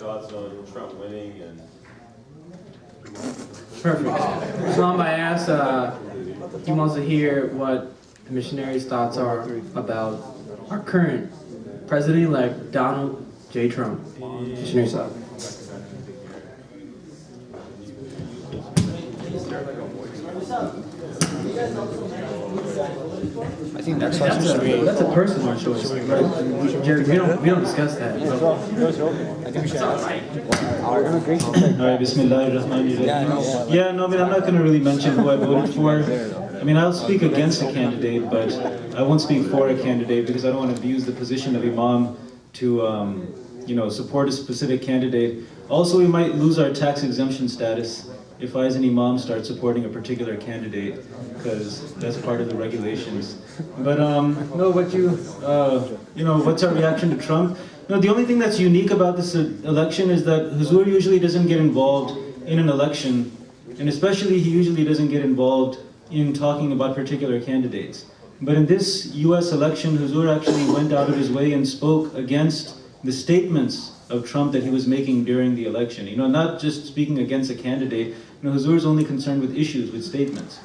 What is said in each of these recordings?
thoughts on Trump winning and? Perfect. So I asked, he wants to hear what the missionaries' thoughts are about our current President-elect Donald J. Trump. Missionary side. I think next question should be. That's a personal choice, right? Jerry, we don't discuss that. I think we should ask our immigration. All right, Bismillahirrahmanirrahim. Yeah, no, I mean, I'm not going to really mention who I voted for. I mean, I'll speak against a candidate, but I won't speak for a candidate because I don't want to abuse the position of Imam to, support a specific candidate. Also, we might lose our tax exemption status if I as an Imam start supporting a particular candidate, because that's part of the regulations. But no, what's our reaction to Trump? No, the only thing that's unique about this election is that Huzur usually doesn't get involved in an election, and especially he usually doesn't get involved in talking about particular candidates. But in this US election, Huzur actually went out of his way and spoke against the statements of Trump that he was making during the election. Not just speaking against a candidate. Huzur is only concerned with issues, with statements.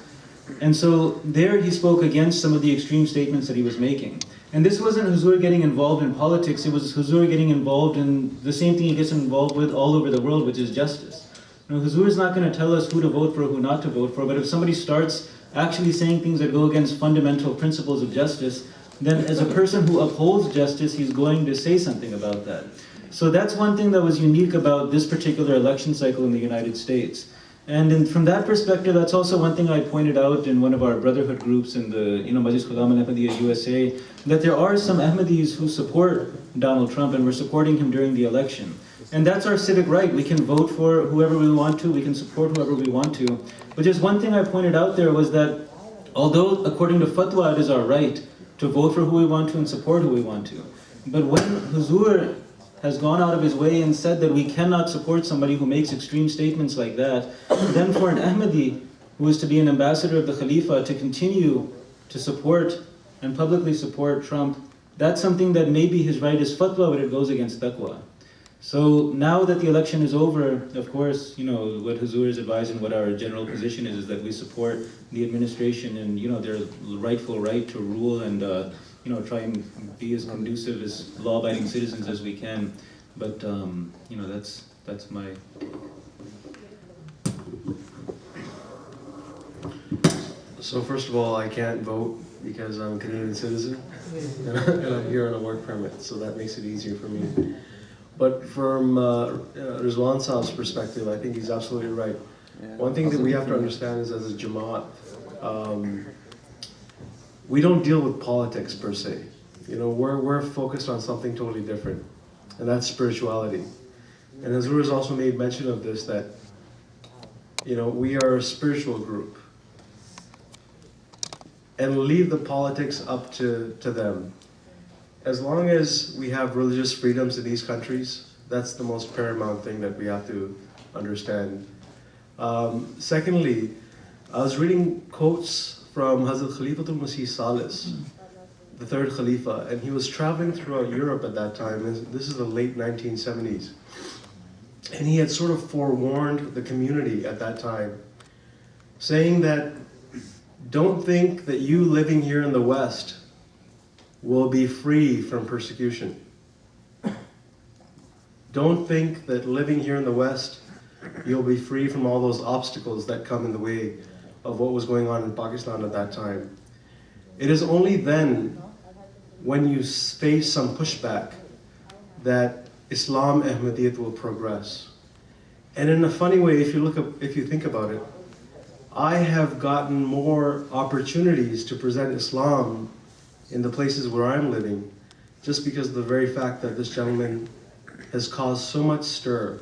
And so there he spoke against some of the extreme statements that he was making. And this wasn't Huzur getting involved in politics, it was Huzur getting involved in the same thing he gets involved with all over the world, which is justice. Huzur is not going to tell us who to vote for, who not to vote for, but if somebody starts actually saying things that go against fundamental principles of justice, then as a person who upholds justice, he's going to say something about that. So that's one thing that was unique about this particular election cycle in the United States. And from that perspective, that's also one thing I pointed out in one of our brotherhood groups in the Majlis Khulam al-Ahmadiyya USA, that there are some Ahmadis who support Donald Trump and were supporting him during the election. And that's our civic right. We can vote for whoever we want to, we can support whoever we want to. But just one thing I pointed out there was that although according to fatwa it is our right to vote for who we want to and support who we want to, but when Huzur has gone out of his way and said that we cannot support somebody who makes extreme statements like that, then for an Ahmadi who is to be an ambassador of the Khalifa to continue to support and publicly support Trump, that's something that maybe his right is fatwa, but it goes against taqwa. So now that the election is over, of course, what Huzur is advising, what our general position is that we support the administration and, their rightful right to rule and, try and be as conducive as law-abiding citizens as we can. But, that's my... So first of all, I can't vote because I'm a Canadian citizen and I'm here on a work permit, so that makes it easier for me. But from Rizwan Saab's perspective, I think he's absolutely right. One thing that we have to understand is as a Jamaat, we don't deal with politics per se. We're focused on something totally different, and that's spirituality. And Huzur has also made mention of this, that we are a spiritual group, and leave the politics up to them. As long as we have religious freedoms in these countries, that's the most paramount thing that we have to understand. Secondly, I was reading quotes from Hazrat Khalifatul Masih Salis, the third Khalifa, and he was traveling throughout Europe at that time, and this is the late 1970s. And he had sort of forewarned the community at that time, saying that don't think that you living here in the West will be free from persecution. Don't think that living here in the West, you'll be free from all those obstacles that come in the way of what was going on in Pakistan at that time. It is only then, when you face some pushback, that Islam Ahmadiyyat will progress. And in a funny way, if you think about it, I have gotten more opportunities to present Islam in the places where I'm living, just because of the very fact that this gentleman has caused so much stir,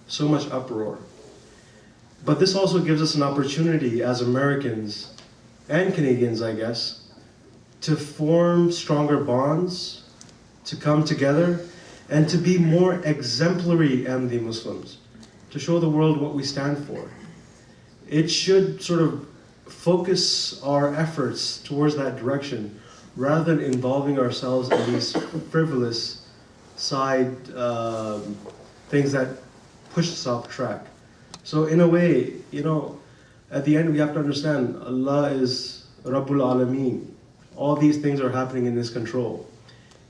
so much uproar. But this also gives us an opportunity as Americans and Canadians, I guess, to form stronger bonds, to come together, and to be more exemplary Ahmadi Muslims, to show the world what we stand for. It should sort of focus our efforts towards that direction, rather than involving ourselves in these frivolous side things that push us off track. So in a way, you know, at the end we have to understand Allah is Rabbul Alameen. All these things are happening in His control.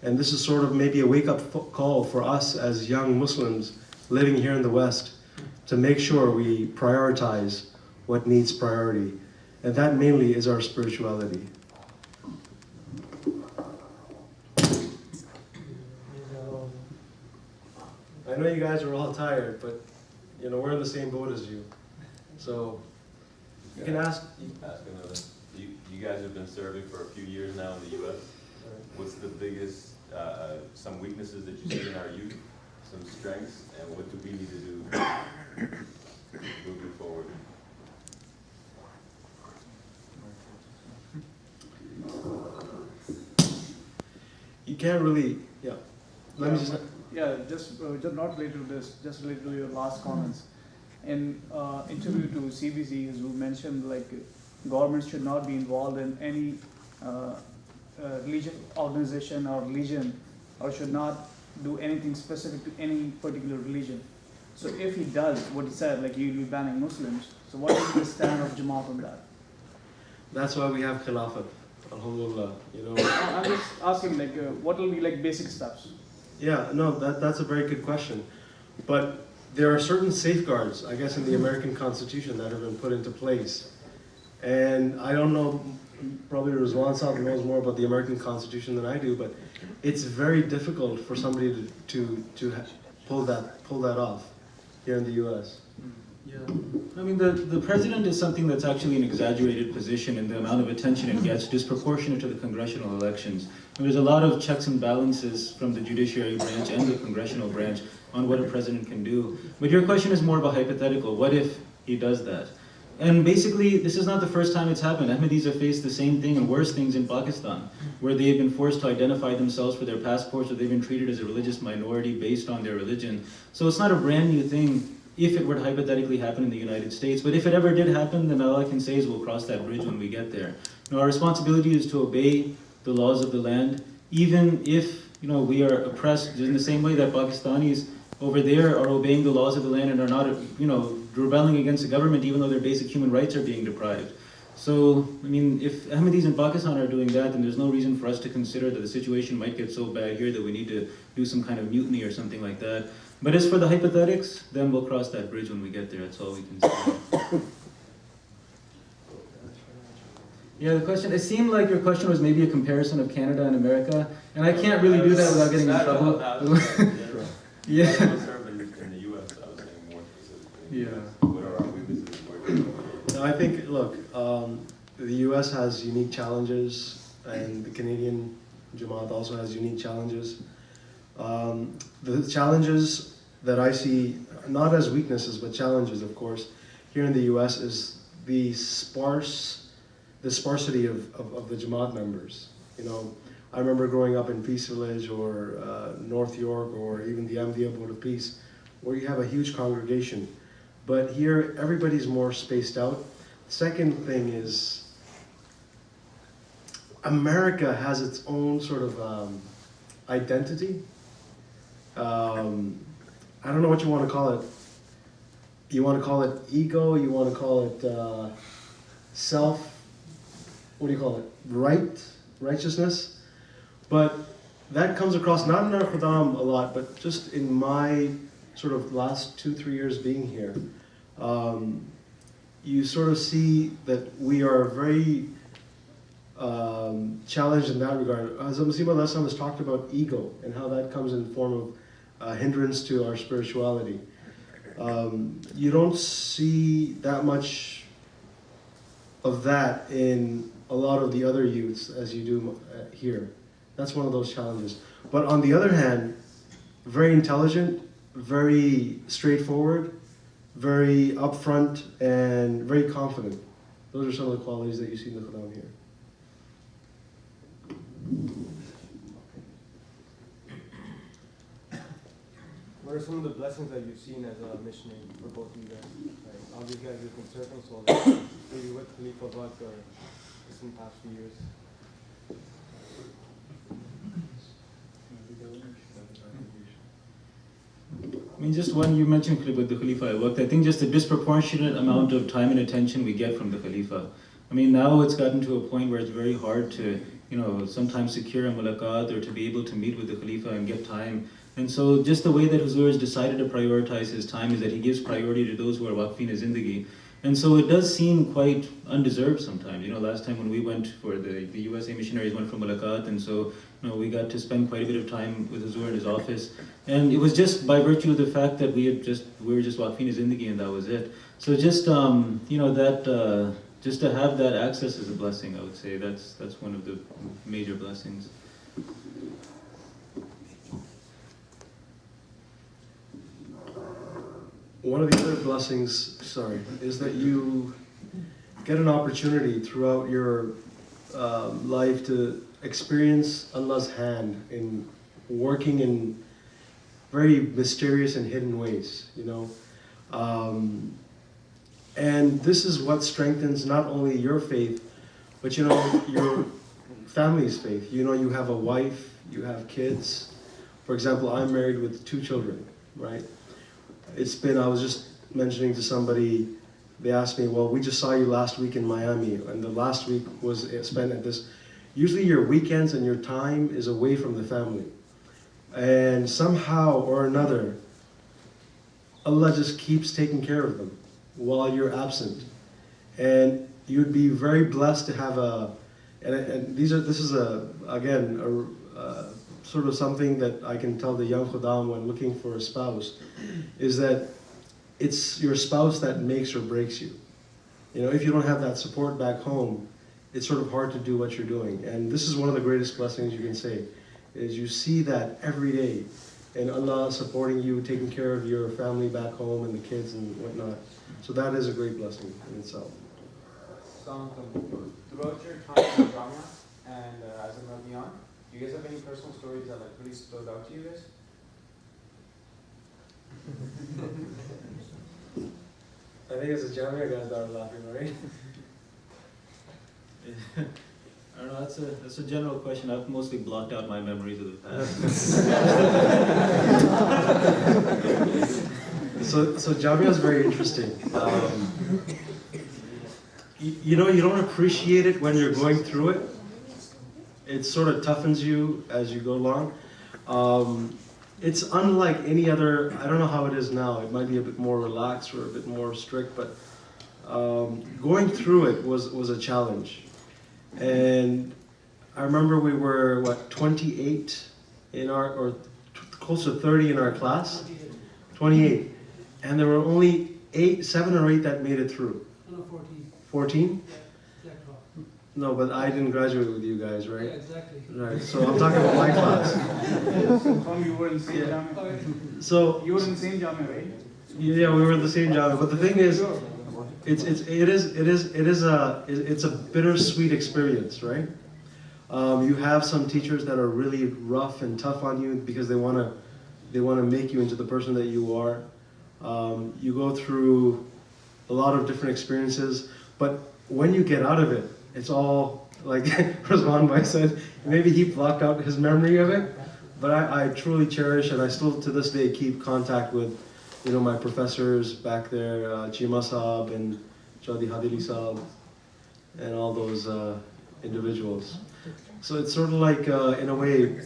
And this is sort of maybe a wake-up call for us as young Muslims living here in the West to make sure we prioritize what needs priority. And that mainly is our spirituality. I know you guys are all tired, but you know, we're in the same boat as you. So you can ask. Ask another. You guys have been serving for a few years now in the U.S. What's the biggest, some weaknesses that you see in our youth, some strengths, and what do we need to do moving forward? You can't really, yeah. Let me just. Yeah, just not related to this, just related to your last comments. In interview to CBC, you mentioned like governments should not be involved in any religion organization or religion, or should not do anything specific to any particular religion. So if he does what he said, like you'll be banning Muslims, so what is the stand of Jamaat on that? That's why we have Khilafat. Alhamdulillah, you know. I'm just asking, like, what will be like basic steps? Yeah, no, that's a very good question. But there are certain safeguards, I guess, in the American Constitution that have been put into place. And I don't know, probably Rizwan Saab knows more about the American Constitution than I do, but it's very difficult for somebody to pull that off here in the U.S. Yeah, I mean, the president is something that's actually an exaggerated position in the amount of attention it gets, disproportionate to the congressional elections. And there's a lot of checks and balances from the judiciary branch and the congressional branch on what a president can do. But your question is more of a hypothetical. What if he does that? And basically, this is not the first time it's happened. Ahmadis have faced the same thing and worse things in Pakistan, where they've been forced to identify themselves for their passports, or they've been treated as a religious minority based on their religion. So it's not a brand new thing if it were to hypothetically happen in the United States. But if it ever did happen, then all I can say is we'll cross that bridge when we get there. You know, our responsibility is to obey the laws of the land, even if, you know, we are oppressed in the same way that Pakistanis over there are obeying the laws of the land and are not, you know, rebelling against the government even though their basic human rights are being deprived. So, I mean, if Ahmadis in Pakistan are doing that, then there's no reason for us to consider that the situation might get so bad here that we need to do some kind of mutiny or something like that. But as for the hypothetics, then we'll cross that bridge when we get there. That's all we can say. Yeah, the question, it seemed like your question was maybe a comparison of Canada and America, and I can't really do that without getting in trouble. Yeah. I was serving in the U.S., I was saying more specifically. Yeah. What are our weaknesses? No, I think, look, the U.S. has unique challenges, and the Canadian Jamaat also has unique challenges. The challenges that I see, not as weaknesses, but challenges, of course, here in the U.S. is the sparsity of the Jamaat members. You know, I remember growing up in Peace Village or North York or even the Ahmadiyya Board of Peace, where you have a huge congregation. But here, everybody's more spaced out. Second thing is, America has its own sort of identity. I don't know what you want to call it. You want to call it ego, you want to call it self, what do you call it? Righteousness. But that comes across not in our Khuddam a lot, but just in my sort of last 2-3 years being here. You sort of see that we are very challenged in that regard. As Masima last time has talked about ego and how that comes in the form of hindrance to our spirituality. You don't see that much of that in a lot of the other youths as you do here. That's one of those challenges. But on the other hand, very intelligent, very straightforward, very upfront, and very confident. Those are some of the qualities that you see in the Khuddam here. What are some of the blessings that you've seen as a missionary for both of you guys? Like, obviously, you guys have been serving, so maybe with Khalifa Buck or just in the past few years. I mean, just one, you mentioned with the Khalifa I worked, I think just a disproportionate amount of time and attention we get from the Khalifa. I mean, now it's gotten to a point where it's very hard to, you know, sometimes secure a mulaqat or to be able to meet with the Khalifa and get time. And so just the way that Huzur has decided to prioritize his time is that he gives priority to those who are waqfin zindagi. And so it does seem quite undeserved sometimes. You know, last time when we went for the USA missionaries went for mulaqat, and so, you know, we got to spend quite a bit of time with Huzur in his office. And it was just by virtue of the fact that we were just waqfin zindagi and that was it. So just, you know, that, just to have that access is a blessing, I would say. That's one of the major blessings. One of the other blessings, is that you get an opportunity throughout your life to experience Allah's hand in working in very mysterious and hidden ways, you know. And this is what strengthens not only your faith, but, you know, your family's faith. You know, you have a wife, you have kids. For example, I'm married with 2 children, right? I was just mentioning to somebody, they asked me, well, we just saw you last week in Miami, and the last week was spent at this. Usually your weekends and your time is away from the family. And somehow or another, Allah just keeps taking care of them while you're absent. And you'd be very blessed to have this is sort of something that I can tell the young Khuddam when looking for a spouse, is that it's your spouse that makes or breaks you. You know, if you don't have that support back home, it's sort of hard to do what you're doing. And this is one of the greatest blessings you can say, is you see that every day, and Allah supporting you, taking care of your family back home and the kids and whatnot. So that is a great blessing in itself. Throughout your time in Jamia and as a Madian, do you guys have any personal stories that like really stood out to you guys? I think it's the Jamia guys that are laughing, right? I don't know, that's a general question. I've mostly blocked out my memories of the past. So Jamia is very interesting. You know, you don't appreciate it when you're going through it. It sort of toughens you as you go along. It's unlike any other, I don't know how it is now, it might be a bit more relaxed or a bit more strict, but going through it was a challenge. And I remember we were, 28 in or close to 30 in our class? 28. And there were only 7 or 8 that made it through. No, 14. 14? Yeah, Blackhawk. No, but I didn't graduate with you guys, right? Yeah, exactly. Right, so I'm talking about my class. You were in the same Yeah. Jamia. So, You were in the same Jamia, right? yeah, we were in the same job, but the thing is, it's a bittersweet experience, right? You have some teachers that are really rough and tough on you because they wanna make you into the person that you are. You go through a lot of different experiences, but when you get out of it, it's all like Rizwan Bhai said. Maybe he blocked out his memory of it, but I truly cherish, and I still to this day keep contact with, you know, my professors back there, Chima Saab and Jadi Hadili Saab, and all those individuals. So it's sort of like, in a way,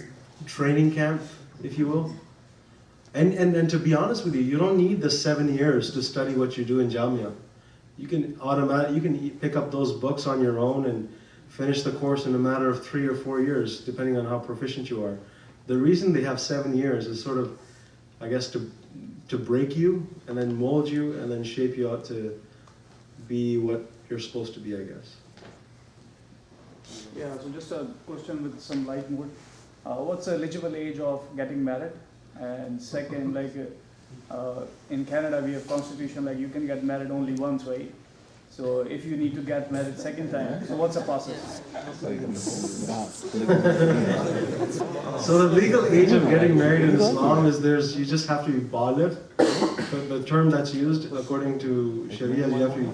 training camp, if you will. And to be honest with you, you don't need the 7 years to study what you do in Jamia. You can pick up those books on your own and finish the course in a matter of 3 or 4 years, depending on how proficient you are. The reason they have 7 years is sort of, I guess, to break you and then mold you and then shape you out to be what you're supposed to be, I guess. Yeah, so just a question with some light mood. What's the eligible age of getting married? And second, in Canada we have constitution, like you can get married only once, right? So if you need to get married second time, so what's the process? So the legal age of getting married in Islam is you just have to be baligh. The term that's used according to Sharia, you have to be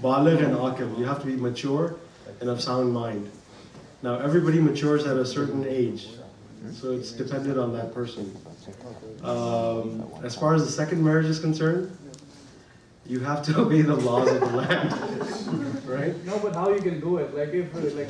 baligh and aqil. You have to be mature and of sound mind. Now everybody matures at a certain age, so it's dependent on that person. As far as the second marriage is concerned, you have to obey the laws of the land, right? No, but how you can do it? Like if like.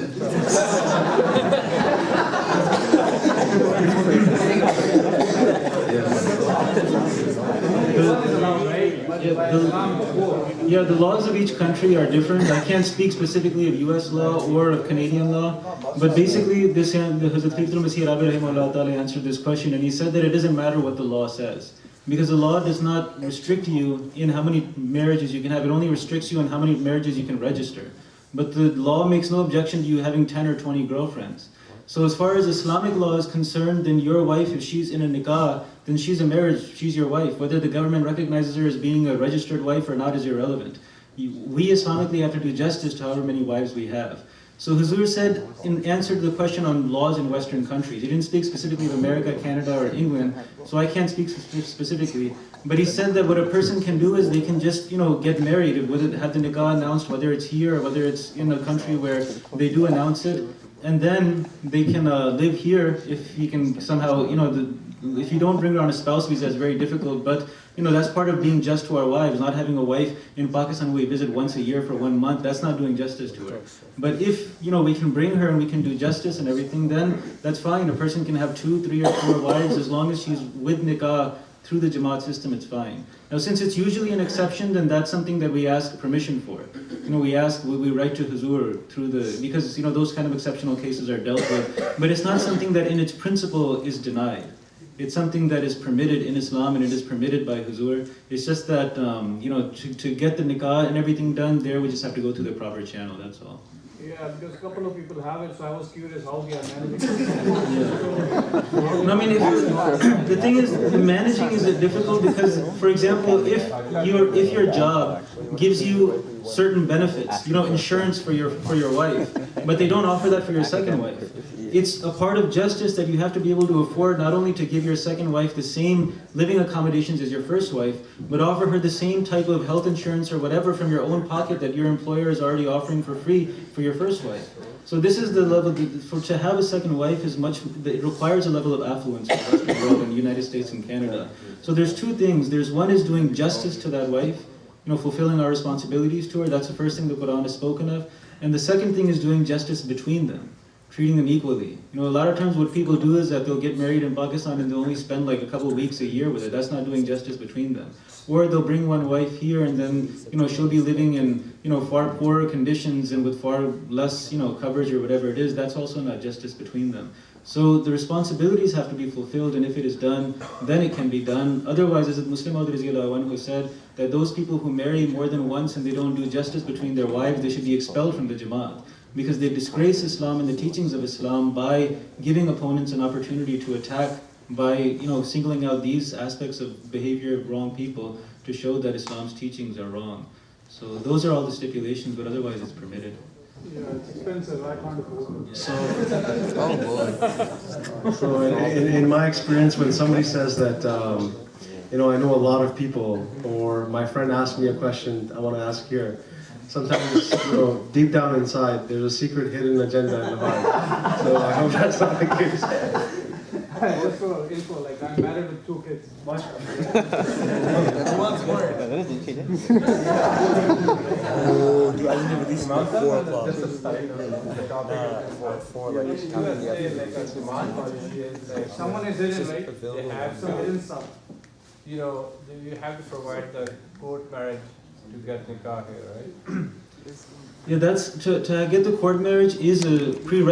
The laws of each country are different. I can't speak specifically of US law or of Canadian law, but basically this Hazrat Khalifatul Masih Rahimahullah Ta'ala answered this question, and he said that it doesn't matter what the law says, because the law does not restrict you in how many marriages you can have. It only restricts you on how many marriages you can register. But the law makes no objection to you having 10 or 20 girlfriends. So as far as Islamic law is concerned, then your wife, if she's in a nikah, then she's a marriage, she's your wife. Whether the government recognizes her as being a registered wife or not is irrelevant. We Islamically have to do justice to however many wives we have. So Huzur said, in answer to the question on laws in Western countries, he didn't speak specifically of America, Canada, or England, so I can't speak specifically, but he said that what a person can do is they can just, get married, whether have the nikah announced, whether it's here or whether it's in a country where they do announce it, and then they can live here if he can somehow, if you don't bring her on a spouse visa, it's very difficult, but that's part of being just to our wives, not having a wife in Pakistan we visit once a year for 1 month, that's not doing justice to her. But if, we can bring her and we can do justice and everything, then that's fine. A person can have 2, 3, or 4 wives as long as she's with nikah through the Jamaat system, it's fine. Now, since it's usually an exception, then that's something that we ask permission for. We write to Huzur through because, those kind of exceptional cases are dealt with, but it's not something that in its principle is denied. It's something that is permitted in Islam and it is permitted by Huzur. It's just that, to get the nikah and everything done there, we just have to go through the proper channel, that's all. Yeah, because a couple of people have it, so I was curious how they are managing. No, I mean, the thing is, the managing is difficult because, for example, if your job gives you certain benefits, insurance for your wife, but they don't offer that for your second wife, it's a part of justice that you have to be able to afford not only to give your second wife the same living accommodations as your first wife, but offer her the same type of health insurance or whatever from your own pocket that your employer is already offering for free for your first wife. So this is the level, to have a second wife it requires a level of affluence in the Western world, in the United States and Canada. So there's 2 things. One is doing justice to that wife, fulfilling our responsibilities to her. That's the first thing the Quran has spoken of. And the second thing is doing justice between them, treating them equally. A lot of times what people do is that they'll get married in Pakistan and they'll only spend like a couple of weeks a year with it. That's not doing justice between them. Or they'll bring one wife here and then, she'll be living in, far poorer conditions and with far less, coverage or whatever it is. That's also not justice between them. So the responsibilities have to be fulfilled, and if it is done, then it can be done. Otherwise, as Muslim Maud who said that those people who marry more than once and they don't do justice between their wives, they should be expelled from the Jamaat, because they disgrace Islam and the teachings of Islam by giving opponents an opportunity to attack, by singling out these aspects of behavior of wrong people to show that Islam's teachings are wrong. So those are all the stipulations, but otherwise it's permitted. Yeah, it's expensive, I can't afford it. So in my experience, when somebody says that, I know a lot of people, or my friend asked me a question I want to ask here, sometimes, deep down inside, there's a secret hidden agenda in the heart. So I hope that's not the case. Just for info, like I'm married with 2 kids. Someone is hidden, right? They have some hidden stuff. You have to provide the court marriage to get nikah here, right? Yeah, to get the court marriage is a prerequisite.